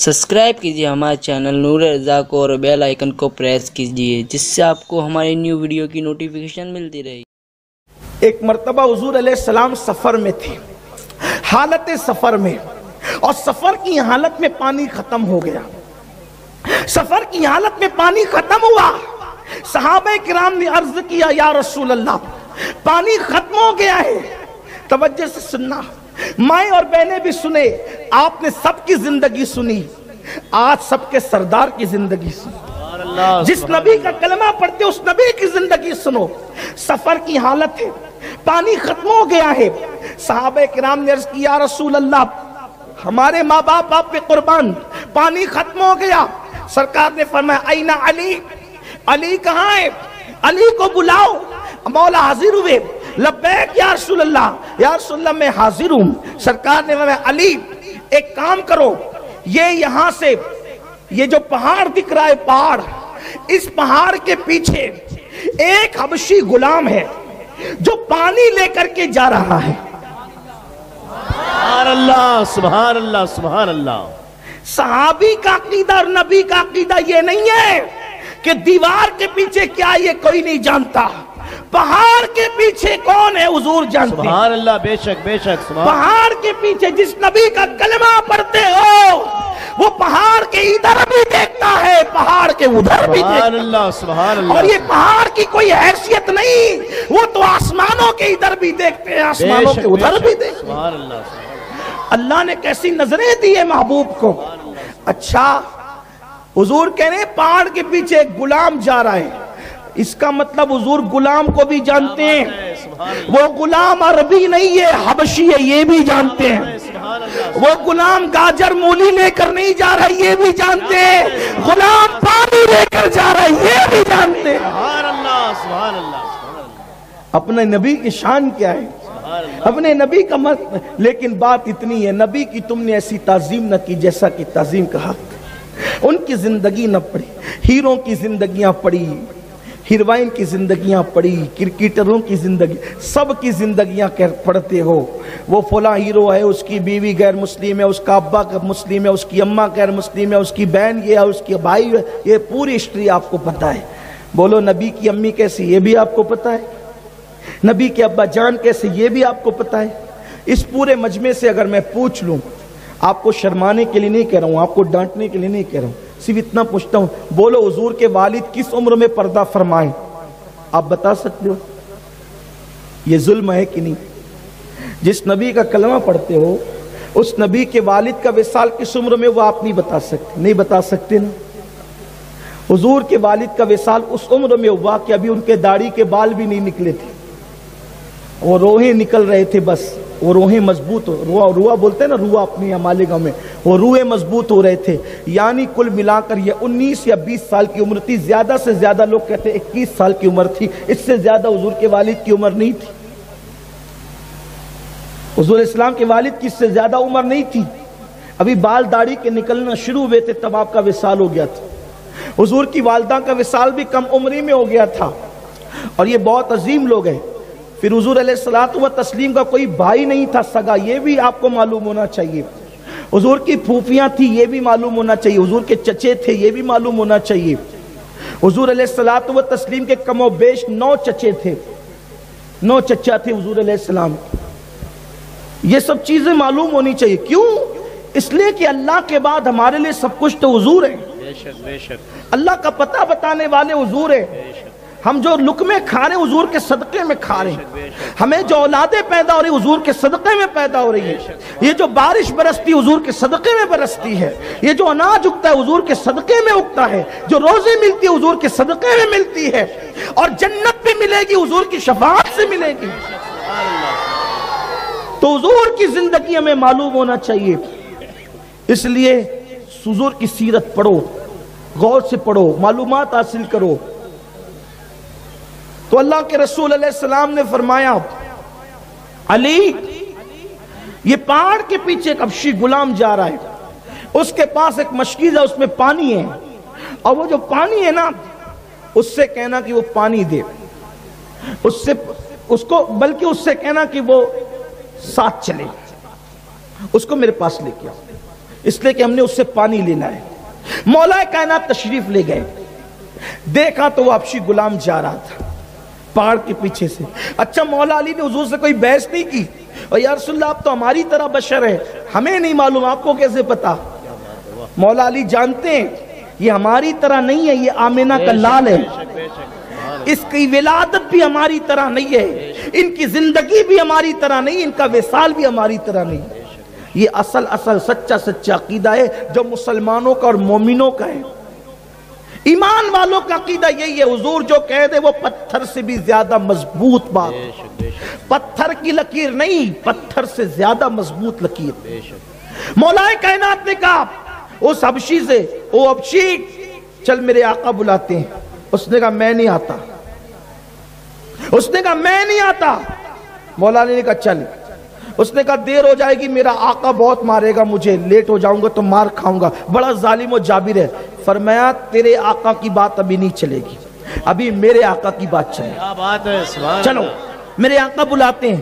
Subscribe کیجیے ہمارے channel نور رضا کو اور بیل آئیکن کو پریس کیجیے جس سے آپ کو ہماری نیو ویڈیو کی نوٹیفیکیشن ملتی رہے۔ ایک مرتبہ حضور علیہ السلام سفر میں تھے، حالت سفر میں، اور سفر کی حالت میں پانی ختم ہو گیا۔ سفر کی حالت میں پانی ختم ہوا۔ صحابہ کرام نے عرض کیا یا رسول اللہ پانی ختم ہو گیا ہے۔ توجہ سے سننا، مائیں اور بہنیں بھی سنے، آپ نے سب کی زندگی سنی، آج سب کے سردار کی زندگی سنو۔ جس نبی کا کلمہ پڑھتے اس نبی کی زندگی سنو۔ سفر کی حالت ہے، پانی ختم ہو گیا ہے۔ صحابہ کرام نے عرض کیا یا رسول اللہ ہمارے ماں باپ آپ پہ قربان، پانی ختم ہو گیا۔ سرکار نے فرمایا این علی، علی کہاں ہے؟ علی کو بلاؤ۔ مولا حاضر ہوئے، لبیک یا رسول اللہ، یا رسول اللہ میں حاضر ہوں۔ سرکار نے فرمایا علی ایک کام کرو، یہ یہاں سے یہ جو پہاڑ دکھ رہا ہے پہاڑ، اس پہاڑ کے پیچھے ایک حبشی غلام ہے جو پانی لے کر کے جا رہا ہے۔ سبحان اللہ سبحان اللہ سبحان اللہ۔ صحابی کا عقیدہ اور نبی کا عقیدہ یہ نہیں ہے کہ دیوار کے پیچھے کیا یہ کوئی نہیں جانتا، پہاڑ کے پیچھے کون ہے حضور جانتے ہیں۔ سبحان اللہ، بے شک بے شک۔ پہاڑ کے پیچھے جس نبی کا کلمہ پڑھتے ہو وہ پہاڑ کے ادھر بھی دیکھتا ہے، پہاڑ کے ادھر بھی دیکھتا ہے۔ سبحان اللہ سبحان اللہ۔ اور یہ پہاڑ کی کوئی حیثیت نہیں، وہ تو آسمانوں کے ادھر بھی دیکھتے ہیں، آسمانوں کے ادھر بھی دیکھتے ہیں۔ سبحان اللہ۔ اللہ نے کیسی نظریں دی ہے محبوب کو۔ اچھا حضور کہہ رہے ہیں پہاڑ کے پیچھے ایک غلام جا رہا ہے، اس کا مطلب حضور غلام کو بھی جانتے ہیں، وہ غلام عربی نہیں ہے حبشی ہے یہ بھی جانتے ہیں، وہ غلام گاجر مولی لے کر نہیں جا رہا یہ بھی جانتے ہیں، غلام پانی لے کر جا رہا یہ بھی جانتے ہیں۔ سبحان اللہ سبحان اللہ۔ اپنے نبی کی شان کیا ہے، اپنے نبی کا لیکن بات اتنی ہے نبی کی تم نے ایسی تعظیم نہ کی جیسا کہ تعظیم کا حق، ان کی زندگی نہ پڑھی، ہیروں کی زندگیاں پڑھی، ہیروائن کی زندگیاں پڑھی، کرکٹروں کی زندگی، سب کی زندگیاں پڑھتے ہو۔ وہ فلاں ہیرو ہے، اس کی بیوی غیر مسلم ہے، اس کا ابا مسلم ہے، اس کی اماں غیر مسلم ہے، اس کی بہن یہ ہے، اس کی بھائی ہے، یہ پوری ہسٹری آپ کو پتہ ہے۔ بولو نبی کی امی کیسی یہ بھی آپ کو پتہ ہے، نبی کے ابا جان کیسے یہ بھی آپ کو پتہ ہے۔ اس پورے مجمع سے اگر میں پوچھ لوں، آپ کو شرمانے کے لیے نہیں کہہ رہا ہوں، آپ کو ڈانٹنے کے لیے نہیں کہہ رہا ہوں، صرف اتنا پوچھتا ہوں بولو حضور کے والد کس عمر میں پردہ فرمائیں؟ آپ بتا سکتے ہو؟ یہ ظلم ہے کہ نہیں؟ جس نبی کا کلمہ پڑھتے ہو اس نبی کے والد کا وصال کس عمر میں وہ آپ نہیں بتا سکتے، نہیں بتا سکتے نا۔ حضور کے والد کا وصال اس عمر میں ہوا کہ ابھی ان کے داڑھی کے بال بھی نہیں نکلے تھے، وہ روحیں نکل رہے تھے، بس وہ روحیں مضبوط ہو، روح بولتے ہیں نا، روح اپنی ہمارے گاؤں میں، وہ روحیں مضبوط ہو رہے تھے، یعنی کل ملا کر یہ 19 یا 20 سال کی عمر تھی، زیادہ سے زیادہ لوگ کہتے ہیں 21 سال کی عمر تھی، اس سے زیادہ حضور کے والد کی عمر نہیں تھی۔ حضور اسلام کے والد کی اس سے زیادہ عمر نہیں تھی، ابھی بال داڑھی کے نکلنا شروع ہوئے تھے تب آپ کا وصال ہو گیا تھا۔ حضور کی والدہ کا وصال بھی کم عمری میں ہو گیا تھا، اور یہ بہت عظیم لوگ ہیں۔ پھر حضور علیہ الصلوۃ والتسلیم کا کوئی بھائی نہیں تھا سگا، یہ بھی آپ کو معلوم ہونا چاہیے۔ حضور کی پھوپھیاں تھی یہ بھی معلوم ہونا چاہیے، حضور کے چچے تھے یہ بھی معلوم ہونا چاہیے۔ حضور علیہ الصلوۃ والتسلیم کے کم و بیش 9 چچے تھے، 9 چچا تھے حضور علیہ السلام۔ یہ سب چیزیں معلوم ہونی چاہیے، کیوں؟ اس لیے کہ اللہ کے بعد ہمارے لیے سب کچھ تو حضور ہے، بے شک بے شک۔ اللہ کا پتہ بتانے والے حضور ہیں۔ ہم جو لقمے کھا رہے ہیں حضور کے صدقے میں کھا رہے ہیں، ہمیں جو اولادیں پیدا ہو رہی حضور کے صدقے میں پیدا ہو رہی ہے، یہ جو بارش برستی حضور کے صدقے میں برستی ہے، یہ جو اناج اگتا ہے حضور کے صدقے میں اگتا ہے، جو روزی ملتی ہے حضور کے صدقے میں ملتی ہے، اور جنت بھی ملے گی حضور کی شفاعت سے ملے گی۔ تو حضور کی زندگی ہمیں معلوم ہونا چاہیے، اس لیے حضور کی سیرت پڑھو، غور سے پڑھو، معلومات حاصل کرو۔ تو اللہ کے رسول علیہ السلام نے فرمایا علی یہ پہاڑ کے پیچھے ایک حبشی غلام جا رہا ہے، اس کے پاس ایک مشکیز ہے، اس میں پانی ہے، اور وہ جو پانی ہے نا اس سے کہنا کہ وہ پانی دے، اس کو بلکہ اس سے کہنا کہ وہ ساتھ چلے، اس کو میرے پاس لے کے آؤ۔ اس لیے کہ ہم نے اس سے پانی لینا ہے۔ مولا کائنات تشریف لے گئے، دیکھا تو وہ حبشی غلام جا رہا تھا پہاڑ کے پیچھے سے۔ اچھا مولا علی نے حضور سے کوئی بحث نہیں کی، اور یا رسول اللہ آپ تو ہماری طرح بشر ہے، ہمیں نہیں معلوم، آپ کو کیسے پتا؟ مولا علی جانتے ہیں یہ ہماری طرح نہیں ہے، یہ آمینہ کا لال ہے، اس کی ولادت بھی ہماری طرح نہیں ہے، ان کی زندگی بھی ہماری طرح نہیں، ان کا وصال بھی ہماری طرح نہیں۔ یہ اصل سچا عقیدہ ہے جو مسلمانوں کا اور مومنوں کا ہے، ایمان والوں کا عقیدہ یہی ہے۔ حضور جو کہہ دے وہ پتھر سے بھی زیادہ مضبوط بات، پتھر کی لکیر نہیں، پتھر سے زیادہ مضبوط لکیر۔ مولا کائنات نے کہا اس حبشی سے، او حبشی چل میرے آقا بلاتے ہیں۔ اس نے کہا میں نہیں آتا، اس نے کہا میں نہیں آتا۔ مولا علی نے کہا چل۔ اس نے کہا دیر ہو جائے گی، میرا آقا بہت مارے گا مجھے، لیٹ ہو جاؤں گا تو مار کھاؤں گا، بڑا ظالم و جابر ہے۔ فرمایا تیرے آقا کی بات ابھی نہیں چلے گی، ابھی میرے آقا کی بات چلے گی۔ کیا بات ہے، سبحان چلو اللہ۔ میرے آقا بلاتے ہیں۔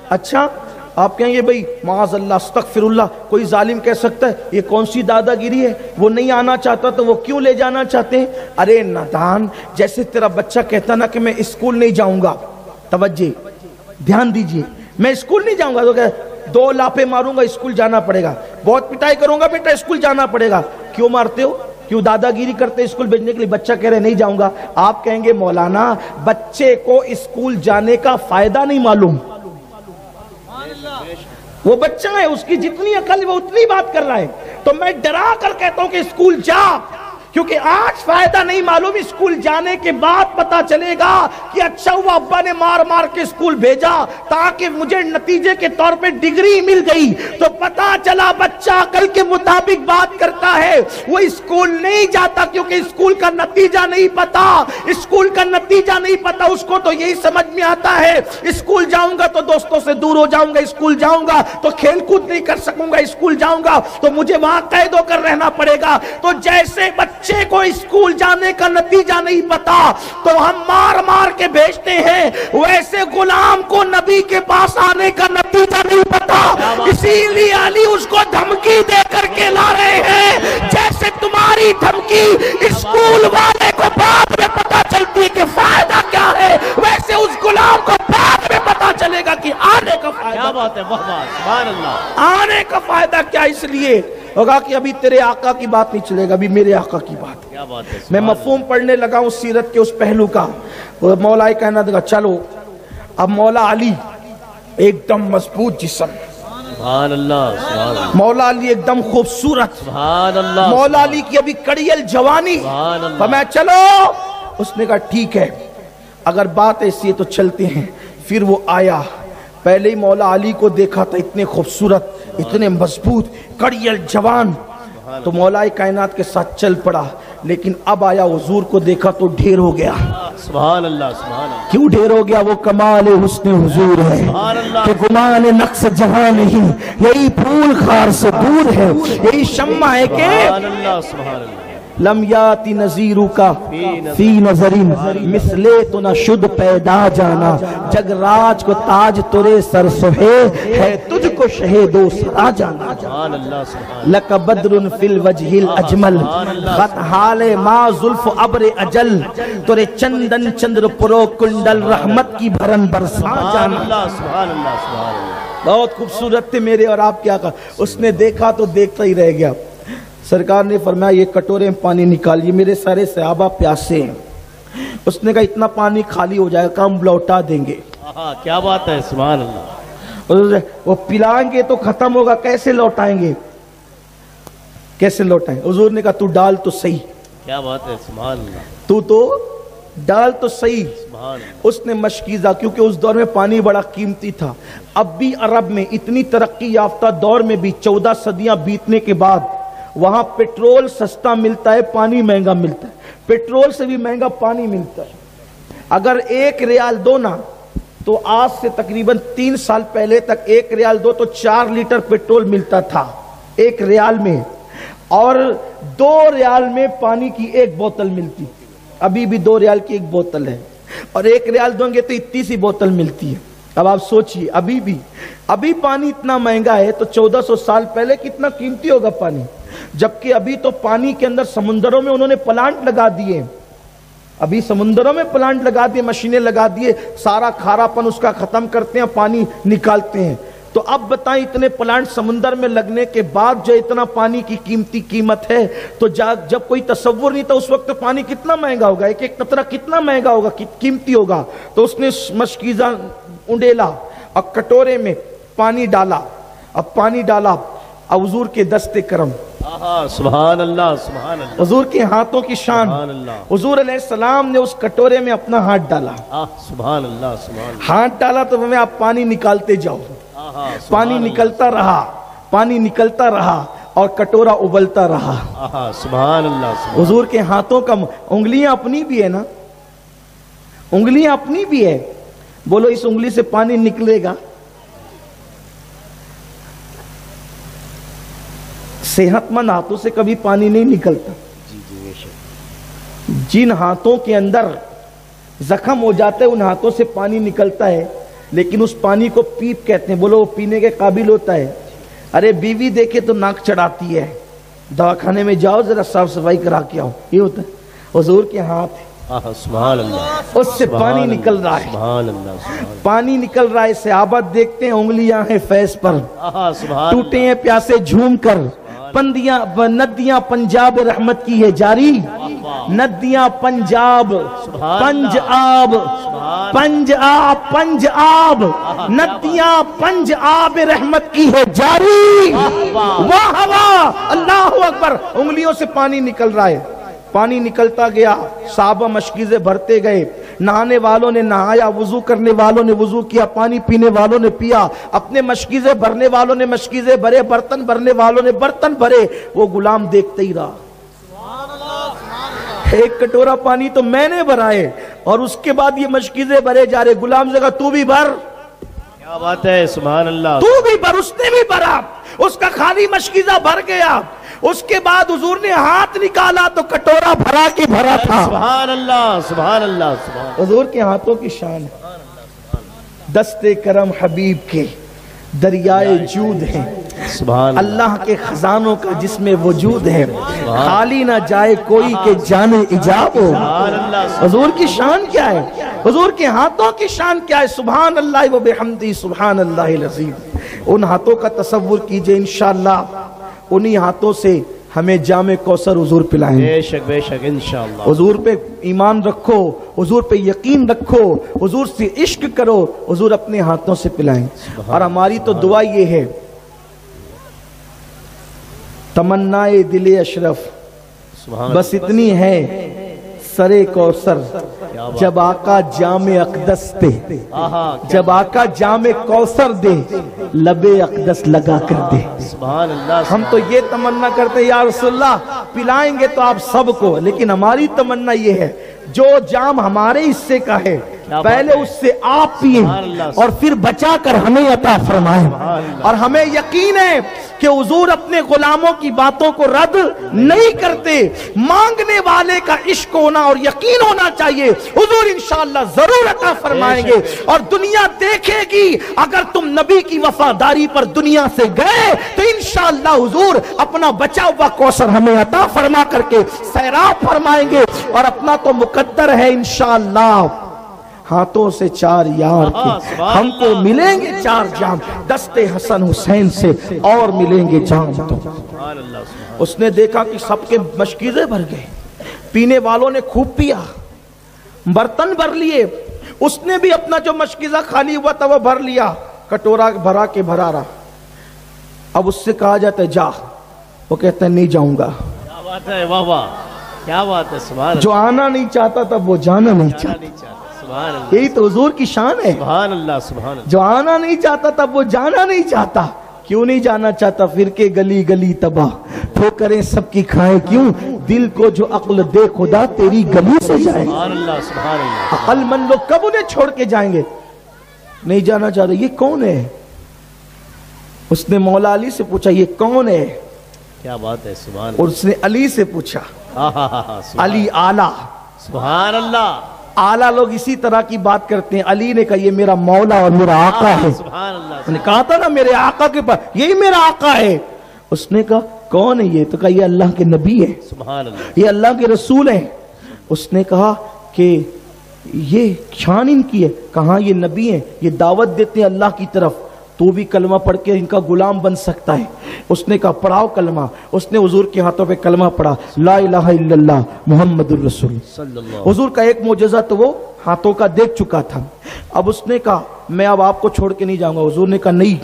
اچھا آپ کہیں گے بھئی معاذ اللہ استغفر اللہ، کوئی ظالم کہہ سکتا ہے یہ کون سی دادا گیری ہے، وہ نہیں آنا چاہتا تو وہ کیوں لے جانا چاہتے ہیں؟ ارے نادان، جیسے تیرا بچہ کہتا نا کہ میں اسکول نہیں جاؤں گا، توجہ دھیان دیجئے، میں اسکول نہیں جاؤں گا تو کہ 2 لاپے ماروں گا اسکول جانا پڑے گا، بہت پٹائی کروں گا بیٹا اسکول جانا پڑے گا۔ کیوں مارتے ہو؟ کیوں دادا گیری کرتے اسکول بھیجنے کے لیے؟ بچہ کہہ رہے نہیں جاؤں گا۔ آپ کہیں گے مولانا بچے کو اسکول جانے کا فائدہ نہیں معلوم، وہ بچہ ہے، اس کی جتنی عقل وہ اتنی بات کر رہا ہے، تو میں ڈرا کر کہتا ہوں کہ اسکول جا، کیونکہ آج فائدہ نہیں معلوم، اسکول جانے کے بعد پتا چلے گا کہ اچھا ہوا ابا نے مار مار کے اسکول بھیجا تاکہ مجھے نتیجے کے طور پہ ڈگری مل گئی، تو پتا چلا بچہ عقل کے مطابق بات کرتا ہے، وہ اسکول نہیں جاتا کیونکہ اسکول کا نتیجہ نہیں پتا، اسکول کا نتیجہ نہیں پتا، اس کو تو یہی سمجھ میں آتا ہے اسکول جاؤں گا تو دوستوں سے دور ہو جاؤں گا، اسکول جاؤں گا تو کھیل کود نہیں کر سکوں گا، اسکول جاؤں گا تو مجھے وہاں قید ہو کر رہنا پڑے گا۔ تو جیسے بچے کو اسکول جانے کا نتیجہ نہیں پتا تو ہم مار مار کے بھیجتے ہیں، ویسے غلام کو نبی کے پاس آنے کا نتیجہ نہیں پتا، اسی لیے علی اس کو دھمکی دے کر کے لا رہے ہیں، جیسے تمہاری دھمکی اسکول والے کو بعد میں پتا چلتی ہے کہ فائدہ کیا ہے، ویسے اس غلام کو بعد میں پتا چلے گا کہ آنے کا فائدہ کیا بات ہے، سبحان اللہ، آنے کا فائدہ کیا۔ اس لیے ہوگا کہ ابھی تیرے آقا کی بات نہیں چلے گا، ابھی میرے آقا کی بات۔ کیا بات ہے، میں مفہوم پڑھنے لگا ہوں سیرت کے اس پہلو کا۔ مولا کہنا دے گا چلو، اب مولا علی ایک دم مضبوط جسم، سبحان اللہ، سبحان اللہ، مولا علی ایک دم خوبصورت، سبحان اللہ، مولا علی کی ابھی کڑیل جوانی، سبحان اللہ۔ فرمایا چلو۔ اس نے کہا ٹھیک ہے، اگر بات ایسی ہے تو چلتے ہیں۔ پھر وہ آیا، پہلے ہی مولا علی کو دیکھا تھا، اتنے خوبصورت، اتنے مضبوط، کڑیل جوان، تو مولا کائنات کے ساتھ چل پڑا۔ لیکن اب آیا حضور کو دیکھا تو ڈھیر ہو گیا۔ سبحان اللہ، سبحان اللہ، کیوں ڈھیر ہو گیا؟ وہ کمال حسن حضور ہے سبحان اللہ، کہ گمان نقص جہاں نہیں، یہی پھول خار سے دور ہے، یہی شمع ہے کہ سبحان اللہ، سبحان اللہ، لم یاتی نظیرو کا فی نظرین مثلے تو نہ شد پیدا جانا، جگ راج کو تاج ترے سر سہے ہے، تجھ کو شہید و سرا جانا، سبحان اللہ، سبحان لک بدر فی الوجہ الاجمل خط حال ما زلف ابر اجل، ترے چندن چندر پرو کنڈل رحمت کی بھرن برسا جانا۔ اللہ، سبحان اللہ، سبحان اللہ، بہت خوبصورت تھے میرے اور آپ کیا کہا۔ اس نے دیکھا تو دیکھتا ہی رہ گیا۔ سرکار نے فرمایا یہ کٹورے میں پانی نکالیے، میرے سارے صحابہ پیاسے ہیں۔ اس نے کہا اتنا پانی خالی ہو جائے گا، ہم لوٹا دیں گے۔ کیا بات ہے، سبحان اللہ، وہ پلائیں گے تو ختم ہوگا، کیسے لوٹائیں گے، کیسے لوٹائیں؟ حضور نے کہا تو ڈال تو صحیح، کیا بات ہے، سبحان اللہ، تو ڈال تو صحیح۔ سبحان اللہ، اس نے مشکیزہ، کیونکہ اس دور میں پانی بڑا قیمتی تھا۔ اب بھی عرب میں اتنی ترقی یافتہ دور میں بھی 14 صدیاں بیتنے کے بعد وہاں پیٹرول سستا ملتا ہے، پانی مہنگا ملتا ہے، پیٹرول سے بھی مہنگا پانی ملتا ہے۔ اگر 1 ریال دو نا تو آج سے تقریباً 3 سال پہلے تک 1 ریال دو تو 4 لیٹر پیٹرول ملتا تھا 1 ریال میں، اور 2 ریال میں پانی کی 1 بوتل ملتی، ابھی بھی 2 ریال کی 1 بوتل ہے، اور 1 ریال دوں گے تو اتنی سی بوتل ملتی ہے۔ अब आप सोचिए, अभी पानी इतना महंगा है तो 1400 साल पहले कितना कीमती होगा पानी। जबकि अभी तो पानी के अंदर समुद्रों में उन्होंने प्लांट लगा दिए, अभी समुद्रों में प्लांट लगा दिए, मशीनें लगा दिए, सारा खारापन उसका खत्म करते हैं, पानी निकालते हैं। तो अब बताएं, इतने प्लांट समुद्र में लगने के बाद जो इतना पानी की कीमत है, तो जब कोई तसव्वुर नहीं था उस वक्त तो पानी कितना महंगा होगा, एक एक कतरा कितना महंगा होगा, कीमती होगा। तो उसने मशकीज़ा उंडेला और कटोरे में पानी डाला, अब पानी डाला, अब हुजूर के दस्ते करम, सुभान अल्लाह, सुभान अल्लाह, हुजूर के हाथों की शान, सुभान अल्लाह, हुजूर अलैहिस्सलाम ने उस कटोरे में अपना हाथ डाला, सुभान अल्लाह, सुभान हाथ डाला तो हमें आप पानी निकालते जाओ, पानी निकलता रहा, पानी निकलता रहा और कटोरा उबलता रहा। सुभान अल्लाह। हुजूर के हाथों का, उंगलियां अपनी भी है ना, उंगलियां अपनी भी है, बोलो इस उंगली से पानी निकलेगा? सेहतमंद हाथों से कभी पानी नहीं निकलता। जिन हाथों के अंदर जख्म हो जाते हैं उन हाथों से पानी निकलता है, लेकिन उस पानी को पीप कहते हैं, बोलो वो पीने के काबिल होता है? अरे बीवी देखे तो नाक चढ़ाती है, दवाखाने में जाओ जरा साफ सफाई करा के आओ, ये होता है। हुजूर के हाथ है, सुभान अल्लाह, उससे पानी निकल रहा है, सुभान अल्लाह, पानी निकल रहा है। सहाबा देखते हैं उंगलियां हैं फैज पर, टूटे हैं प्यासे झूम कर, नदियां पंजाब रहमत की है जारी, नदियां पंजाब, पंजाब, पंजाब, नदियां पंजाब रहमत की है जारी, वाह वाह, अल्लाह अकबर। उंगलियों से पानी निकल रहा है, पानी निकलता गया, साहबा मशकीज़े भरते गए, नहाने वालों ने नहाया, वुजू करने वालों ने वुजू किया, पानी पीने वालों ने पिया, अपने मशकीज़े भरने वालों ने मशकीज़े भरे, बर्तन भरने वालों ने बर्तन भरे। वो गुलाम देखते ही रहा, एक कटोरा पानी तो मैंने भरा है और उसके बाद ये मशकीज़े भरे जा रहे। गुलाम से कहा तू भी भर, क्या बात है, सुभान अल्लाह, तू भी भर। उसने भी भरा, उसका खाली मशकीज़ा भर गया। उसके बाद हुजूर ने हाथ निकाला तो कटोरा भरा के भरा था। सुभान अल्लाह, सुभान अल्लाह, सुभान। हुजूर के हाथों की शान है, दस्ते करम हबीब के दरियाए जूद है, अल्लाह के खजानों का जिसमें वजूद है, खाली ना जाए कोई के जाने इजाब हो। हुजूर की शान क्या है, हुजूर के हाथों की शान क्या है? सुभान अल्लाह व बिहम्दी सुभान अल्लाहिल अज़ीम। उन हाथों का तसव्वुर कीजिए, इंशाअल्लाह उन्हीं हाथों से हमें जामे कौसर हुजूर पिलाएंगे। बेशक बेशक इंशाअल्लाह। हुजूर पे ईमान रखो, हुजूर पे यकीन रखो, हुजूर से इश्क करो, हुजूर अपने हाथों से पिलाएंगे। और हमारी तो दुआ ये है, तमन्नाए दिले अशरफ बस इतनी है, सरे कौसर जब आका जामे अक़दस दे, जब आका जामे कौसर दे, लबे अक़दस लगा कर दे। सुभान अल्लाह। हम तो ये तमन्ना करते या रसूलल्लाह पिलाएंगे तो आप सबको, लेकिन हमारी तमन्ना ये है जो जाम हमारे हिस्से का है पहले उससे आप पिए और फिर बचा कर हमें अता फरमाए। और हमें यकीन है कि हुजूर अपने गुलामों की बातों को रद्द नहीं करते। मांगने वाले का इश्क होना और यकीन होना चाहिए, हुजूर इंशाअल्लाह जरूर अता फरमाएंगे। और दुनिया देखेगी अगर तुम नबी की वफादारी पर दुनिया से गए तो इंशाअल्लाह हुजूर अपना बचा हुआ कौसर हमें अता फरमा करके सैराब फरमाएंगे। और अपना तो मुकद्दर है इंशाअल्लाह हाथों से चार यार के हमको मिलेंगे चार जाम, दस्ते हसन हुसैन से और मिलेंगे जाम। तो उसने देखा कि सबके मशकीज़े भर गए, पीने वालों ने खूब पिया, बर्तन भर लिए, उसने भी अपना जो मशकीज़ा खाली हुआ था वो भर लिया, कटोरा भरा के भरा रहा। अब उससे कहा जाता है जा, वो कहता है नहीं जाऊंगा। क्या बात है, वाह वाह, क्या बात है, सुभान। जो आना नहीं चाहता तब वो जाना नहीं चाहता। यही तो हुजूर की शान है। सुभान अल्लाह, सुभान अल्लाह। जो आना नहीं चाहता तब वो जाना नहीं चाहता। क्यों नहीं जाना चाहता? फिर के गली गली तबाह, ठोकरें सबकी खाए क्यों, दिल को जो अक्ल दे खुदा तेरी गली से जाए। सुभान अल्लाह, सुभान अल्लाह। अक्लमंद लोग कब उन्हें छोड़ के जाएंगे? नहीं जाना चाहते। ये कौन है? उसने मौला अली से पूछा ये कौन है? क्या बात है, सुभान। और उसने अली से पूछा, अली आला, सुभान अल्लाह, आला लोग इसी तरह की बात करते हैं। अली ने कहा ये मेरा मौला और मेरा आका है। सुभान अल्लाह। उसने कहा था ना मेरे आका के पास, यही मेरा आका है। उसने कहा कौन है ये? तो कहा ये अल्लाह के नबी है, सुभान अल्लाह। ये अल्लाह के रसूल है। उसने कहा कि ये शान इनकी है। कहा ये नबी है, ये दावत देते हैं अल्लाह की तरफ, तू भी कलमा पढ़ के इनका गुलाम बन सकता है। उसने कहा पढ़ाओ कलमा। उसने हुजूर के हाथों पे कलमा पढ़ा, ला इलाहा इल्लल्लाह मुहम्मदुर रसूल सल्लल्लाहु। हुजूर का एक मोजज़ा तो वो हाथों का देख चुका था। अब उसने कहा मैं अब आपको छोड़ के नहीं जाऊंगा। हुजूर ने कहा नहीं,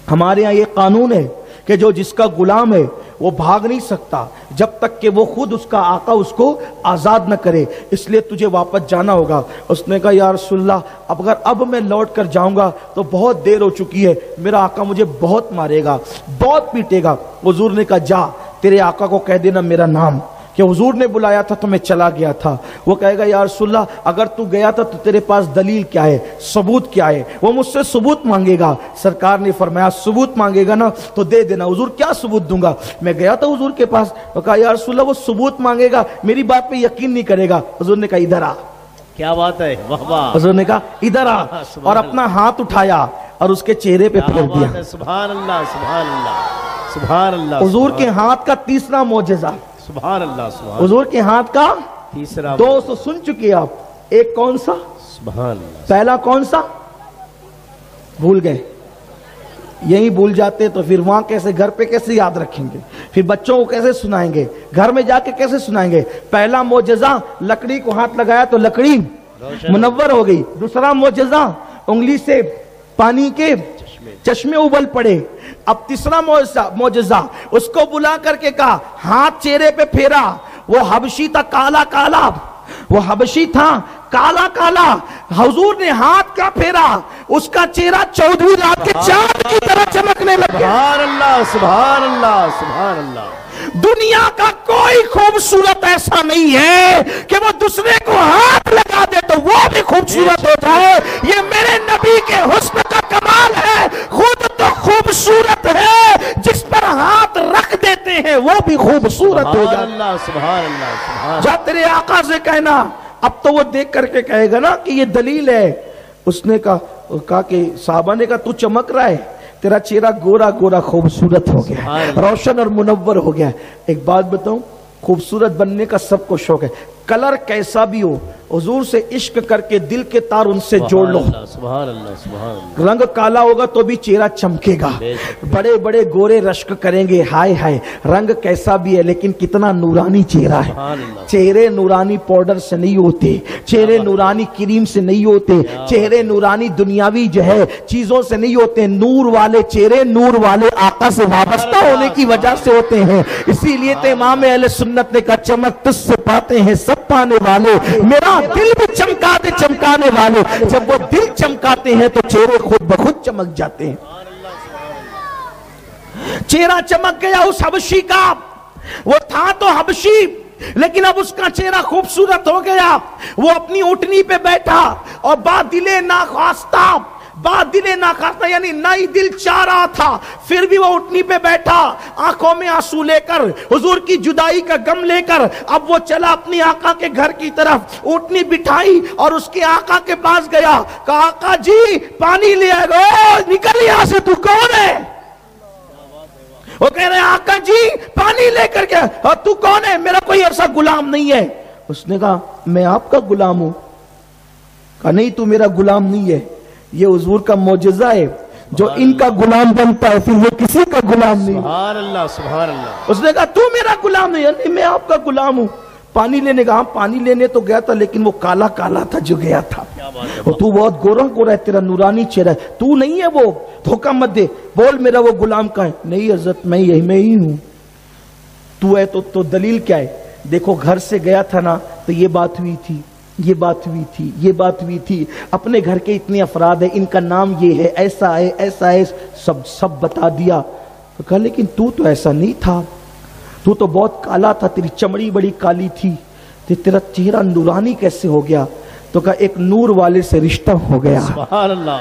हमारे यहाँ ये कानून है कि जो जिसका गुलाम है वो भाग नहीं सकता जब तक कि वो खुद उसका आका उसको आजाद न करे, इसलिए तुझे वापस जाना होगा। उसने कहा या रसूलल्लाह अगर अब मैं लौट कर जाऊंगा तो बहुत देर हो चुकी है, मेरा आका मुझे बहुत मारेगा, बहुत पीटेगा। हुजूर ने कहा जा तेरे आका को कह देना मेरा नाम, कि हुजूर ने बुलाया था तो मैं चला गया था। वो कहेगा या रसूलल्लाह अगर तू गया था तो तेरे पास दलील क्या है, सबूत क्या है? वो मुझसे सबूत मांगेगा। सरकार ने फरमाया सबूत मांगेगा ना तो दे देना। हुजूर क्या सबूत दूंगा? मैं गया था हुजूर के पास, तो कहा या रसूलल्लाह वो सबूत मांगेगा, मेरी बात पे यकीन नहीं करेगा। हुजूर ने कहा इधर आ। क्या बात है, वाह वाह। हुजूर ने कहा इधर आ, और अपना हाथ उठाया और उसके चेहरे पे फेर दिया। सुभान अल्लाह, सुभान अल्लाह, सुभान अल्लाह। हुजूर के हाथ का तीसरा मोजज़ा, सुभान अल्लाह, सुभान। हुजूर के हाथ का तीसरा। 200 सुन चुके आप, एक कौन सा? सुभान अल्लाह। पहला कौन सा भूल गए? यही भूल जाते तो फिर वहां कैसे, घर पे कैसे याद रखेंगे? फिर बच्चों को कैसे सुनाएंगे? घर में जाके कैसे सुनाएंगे? पहला मोजज़ा लकड़ी को हाथ लगाया तो लकड़ी मुनव्वर हो गई। दूसरा मोजज़ा उंगली से पानी के चश्मे उबल पड़े। अब तीसरा मोजज़ा उसको बुला करके कहा हाथ चेहरे पे फेरा। वो हबशी था काला काला, वो हबशी था काला काला। हुजूर ने हाथ का फेरा, उसका चेहरा 14वीं रात के चांद की तरह चमकने लगा। सुभान अल्लाह, सुभान अल्लाह, सुभान अल्लाह। दुनिया का कोई खूबसूरत ऐसा नहीं है कि वो दूसरे को हाथ लगा दे तो वो भी खूबसूरत हो जाए। ये मेरे नबी के हुस्न का कमाल है। खुद तो खूबसूरत है, जिस पर हाथ रख देते हैं वो भी खूबसूरत हो जाए। सुभान अल्लाह, सुभान अल्लाह, सुभान। जा तेरे आका से कहना। अब तो वो देख करके कहेगा ना कि ये दलील है। उसने कहा कि साहबा ने कहा तू चमक रहा है, तेरा चेहरा गोरा गोरा खूबसूरत हो गया, रोशन और मुनव्वर हो गया। एक बात बताऊं, खूबसूरत बनने का सबको शौक है, कलर कैसा भी हो, हुजूर से इश्क करके दिल के तार उनसे जोड़ लो। सुभान अल्लाह, सुभान अल्लाह। रंग काला होगा तो भी चेहरा चमकेगा, बड़े बड़े गोरे रश्क करेंगे, हाय हाय रंग कैसा भी है लेकिन कितना नूरानी चेहरा है। चेहरे नूरानी पाउडर से नहीं होते, चेहरे नूरानी क्रीम से नहीं होते, चेहरे नूरानी दुनियावी जो है चीजों से नहीं होते। नूर वाले चेहरे नूर वाले आका से वाबस्ता होने की वजह से होते हैं। इसीलिए तो इमाम अहले सुन्नत ने कहा चमक तुझसे पाते हैं सब पाने वाले, मेरा दिल भी चमका दे चमकाने वाले। जब वो दिल चमकाते हैं तो चेहरे खुद ब खुद चमक जाते हैं। चेहरा चमक गया उस हबशी का। वो था तो हबशी लेकिन अब उसका चेहरा खूबसूरत हो गया। वो अपनी ऊँटनी पे बैठा और बादिले नाखास्ता यानी नई दिल चाह रहा था, फिर भी वो उठनी पे बैठा, आंखों में आंसू लेकर, हुजूर की जुदाई का गम लेकर। अब वो चला अपनी आका के घर की तरफ, उठनी बिठाई और उसके आका के पास गया। कहा आका जी पानी ले आएगा। निकल यहां से, तू कौन है? वो कह रहे आका जी पानी लेकर के। और तू कौन है? मेरा कोई ऐसा गुलाम नहीं है। उसने कहा मैं आपका गुलाम हूं। कहा नहीं तू मेरा गुलाम नहीं है, ये हुजूर का मोजज़ा है, जो इनका गुलाम बनता है फिर वो किसी का गुलाम नहीं। सुभान अल्लाह, सुभान अल्लाह। उसने कहा तू मेरा गुलाम नहीं है। नहीं मैं आपका गुलाम हूं। पानी लेने का, पानी लेने तो गया था लेकिन वो काला काला था जो गया था। और तू बहुत गोरा गोरा है, तेरा नूरानी चेहरा है, तू नहीं है वो, धोखा मत दे। बोल मेरा वो गुलाम कहाँ है? नहीं हजरत मैं ही हूं। तू है तो दलील क्या है? देखो घर से गया था ना तो ये बात हुई थी, ये बात हुई थी, अपने घर के इतने अफराद है, इनका नाम ये है, ऐसा है, सब बता दिया। तो कहा लेकिन तू तो ऐसा नहीं था, तू तो बहुत काला था, तेरी चमड़ी बड़ी काली थी, तो तेरा चेहरा नूरानी कैसे हो गया? तो कहा एक नूर वाले से रिश्ता हो गया। सुभान अल्लाह।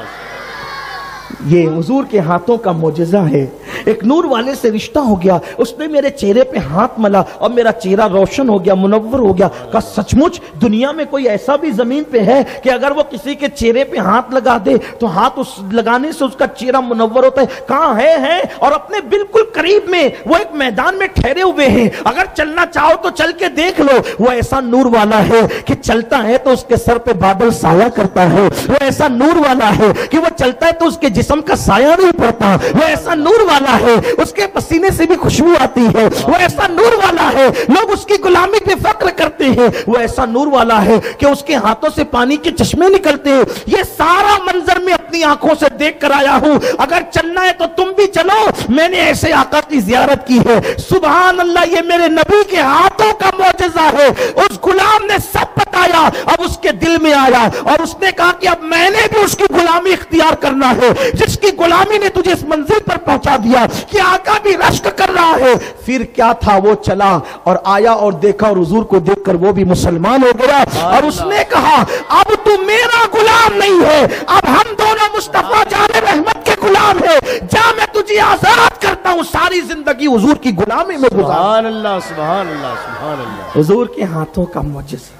ये हुजूर के हाथों का मोजज़ा है। एक नूर वाले से रिश्ता हो गया, उसने मेरे चेहरे पे हाथ मला और मेरा चेहरा रोशन हो गया, मुनव्वर हो गया। कहा सचमुच दुनिया में कोई ऐसा भी जमीन पे है कि अगर वो किसी के चेहरे पे हाथ लगा दे तो हाथ उस लगाने से उसका चेहरा मुनव्वर होता है? कहां है। और अपने बिल्कुल करीब में वो एक मैदान में ठहरे हुए हैं, अगर चलना चाहो तो चल के देख लो। वो ऐसा नूर वाला है कि चलता है तो उसके सर पे बादल साया करता है। वो ऐसा नूर वाला है कि वो चलता है तो उसके जिस्म का साया नहीं पड़ता। वो ऐसा नूर वाला है उसके पसीने से भी खुशबू आती है। वो ऐसा नूर वाला है लोग उसकी गुलामी पे फक्र करते हैं। वो ऐसा नूर वाला है कि उसके हाथों से पानी के चश्मे निकलते हैं। ये सारा मंजर में अपनी आंखों से देख कर आया हूं, अगर चलना है तो तुम भी चलो। मैंने ऐसे आका की जियारत की है। सुभान अल्लाह, ये मेरे नबी के हाथों का मौजज़ा है। उस गुलाम ने सब बताया, अब उसके दिल में आया और उसने कहा कि अब मैंने भी उसकी गुलामी इख्तियार करना है। जिसकी गुलामी ने तुझे इस मंजिल पर पहुंचा दिया कि आका भी रश्क कर रहा है। फिर क्या था, वो चला और आया और देखा और हुजूर को देखकर वो भी मुसलमान हो गया। और उसने कहा अब तू मेरा गुलाम नहीं है, अब हम दोनों मुस्तफा जाने रहमत के गुलाम है। जा, मैं तुझे आजाद करता हूं। सारी जिंदगी हुजूर की गुलामी में गुजार। सुभान अल्लाह, सुभान अल्लाह, सुभान अल्लाह। हुजूर के हाथों का मौजज़ा।